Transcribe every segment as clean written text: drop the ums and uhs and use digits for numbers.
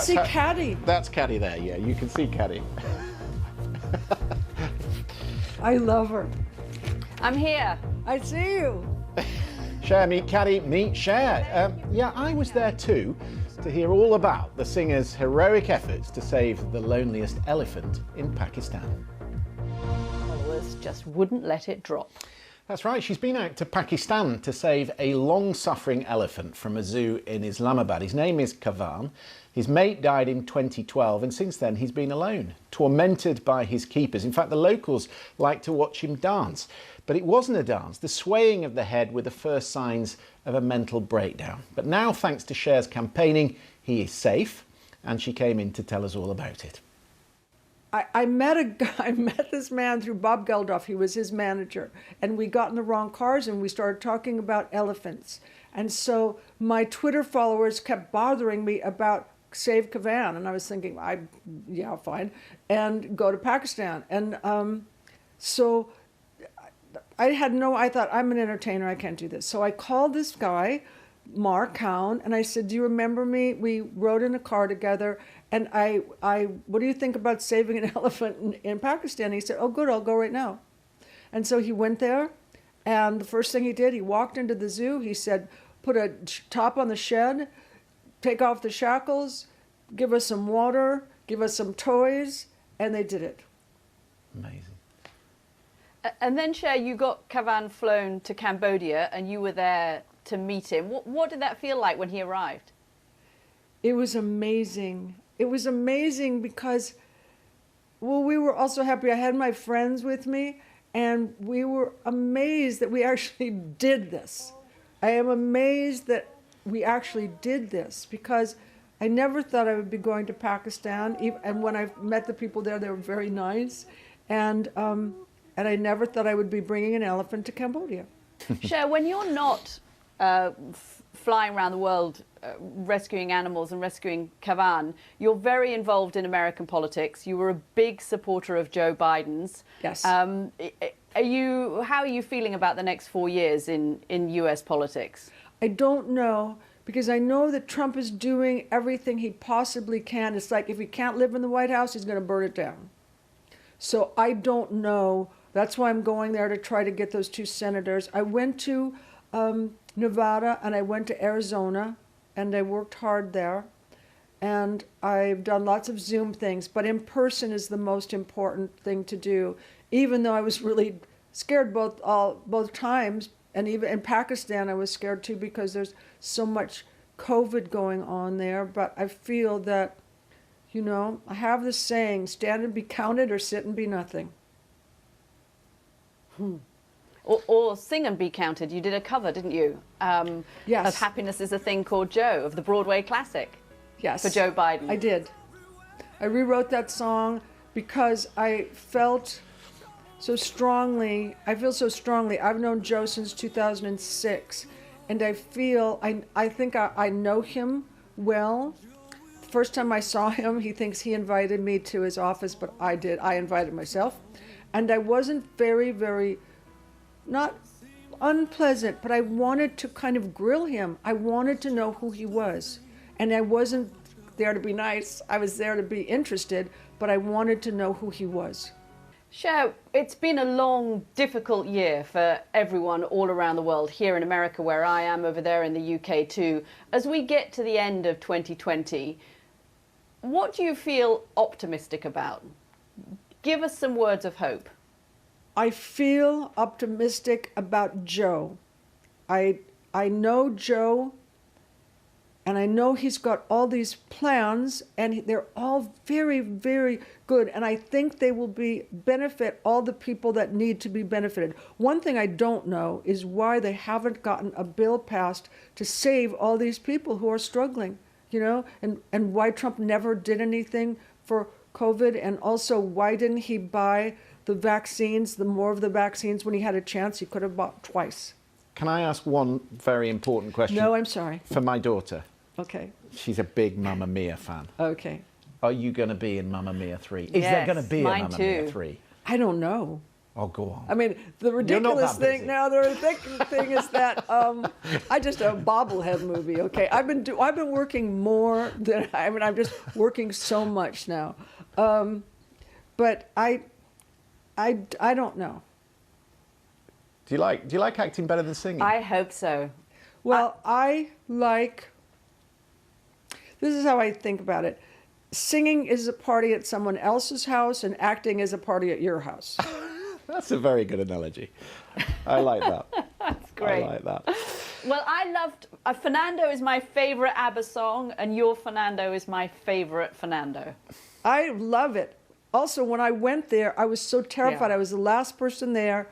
See Caddy. That's Caddy there, yeah, you can see Caddy. I love her. I'm here. I see you. Cher, meet Caddy, meet Cher. Yeah, I was there too to hear all about the singer's heroic efforts to save the loneliest elephant in Pakistan. Followers just wouldn't let it drop. That's right, she's been out to Pakistan to save a long-suffering elephant from a zoo in Islamabad. His name is Kaavan. His mate died in 2012 and since then he's been alone, tormented by his keepers. In fact, the locals like to watch him dance. But it wasn't a dance. The swaying of the head were the first signs of a mental breakdown. But now, thanks to Cher's campaigning, he is safe, and she came in to tell us all about it. I met this man through Bob Geldof. He was his manager. And we got in the wrong cars and we started talking about elephants. And so my Twitter followers kept bothering me about Save Kaavan. And I was thinking, yeah, fine. And go to Pakistan. And so I thought, I'm an entertainer, I can't do this. So I called this guy, Mark Kaavan, and I said, do you remember me? We rode in a car together, and what do you think about saving an elephant in Pakistan? And he said, oh, good, I'll go right now. And so he went there, and the first thing he did, he walked into the zoo. He said, put a top on the shed, take off the shackles, give us some water, give us some toys, and they did it. Amazing. And then, Cher, you got Kaavan flown to Cambodia and you were there to meet him. What did that feel like when he arrived? It was amazing. It was amazing because, well, we were also happy. I had my friends with me and we were amazed that we actually did this. I am amazed that we actually did this because I never thought I would be going to Pakistan. And when I met the people there, they were very nice. And I never thought I would be bringing an elephant to Cambodia. Cher, when you're not flying around the world rescuing animals and rescuing Kaavan, you're very involved in American politics. You were a big supporter of Joe Biden's. Yes. How are you feeling about the next 4 years in US politics? I don't know, because I know that Trump is doing everything he possibly can. It's like if he can't live in the White House, he's going to burn it down. So I don't know. That's why I'm going there to try to get those 2 senators. I went to Nevada and I went to Arizona and I worked hard there. And I've done lots of Zoom things, but in person is the most important thing to do, even though I was really scared both times. And even in Pakistan, I was scared too because there's so much COVID going on there. But I feel that, you know, I have this saying, stand and be counted or sit and be nothing. Or sing and be counted. You did a cover, didn't you? Yes. Of Happiness is a Thing Called Joe, of the Broadway classic. Yes. For Joe Biden. I did. I rewrote that song because I felt so strongly, I've known Joe since 2006, and I think I know him well. The first time I saw him, he thinks he invited me to his office, but I invited myself. And I wasn't very, not unpleasant, but I wanted to kind of grill him. I wanted to know who he was. And I wasn't there to be nice. I was there to be interested, but I wanted to know who he was. Cher, it's been a long, difficult year for everyone all around the world, here in America where I am, over there in the UK too. As we get to the end of 2020, what do you feel optimistic about? Give us some words of hope. I feel optimistic about Joe. I know Joe, and I know he's got all these plans, and they're all very, very good. And I think they will benefit all the people that need to be benefited. One thing I don't know is why they haven't gotten a bill passed to save all these people who are struggling, you know, and why Trump never did anything for COVID, and also why didn't he buy the vaccines, more of the vaccines when he had a chance? He could have bought twice. Can I ask one very important question? No, I'm sorry. For my daughter. Okay. She's a big Mamma Mia fan. Okay. Are you going to be in Mamma Mia 3? Is Yes, there going to be a mine Mamma too. Mia 3? I don't know. Oh, go on. I mean, the You're not ridiculous that thing busy. now. The ridiculous thing is that I just a bobblehead movie. Okay, I've been working more than I'm just working so much now, but I don't know. Do you like acting better than singing? I hope so. Well, I like. This is how I think about it. Singing is a party at someone else's house, and acting is a party at your house. That's a very good analogy. I like that. That's great. I like that. Well, I loved Fernando is my favorite ABBA song, and Your Fernando is my favorite Fernando. I love it. Also, when I went there, I was so terrified. Yeah. I was the last person there.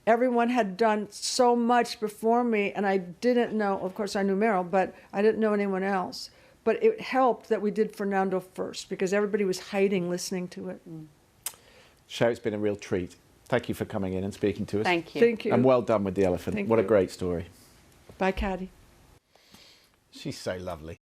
Everyone had done so much before me, and I didn't know. Of course, I knew Meryl, but I didn't know anyone else. But it helped that we did Fernando first, because everybody was hiding listening to it. Cher, it's been a real treat. Thank you for coming in and speaking to us. Thank you. Thank you. And well done with the elephant. Thank What a you. great story. Bye, Caddy. She's so lovely.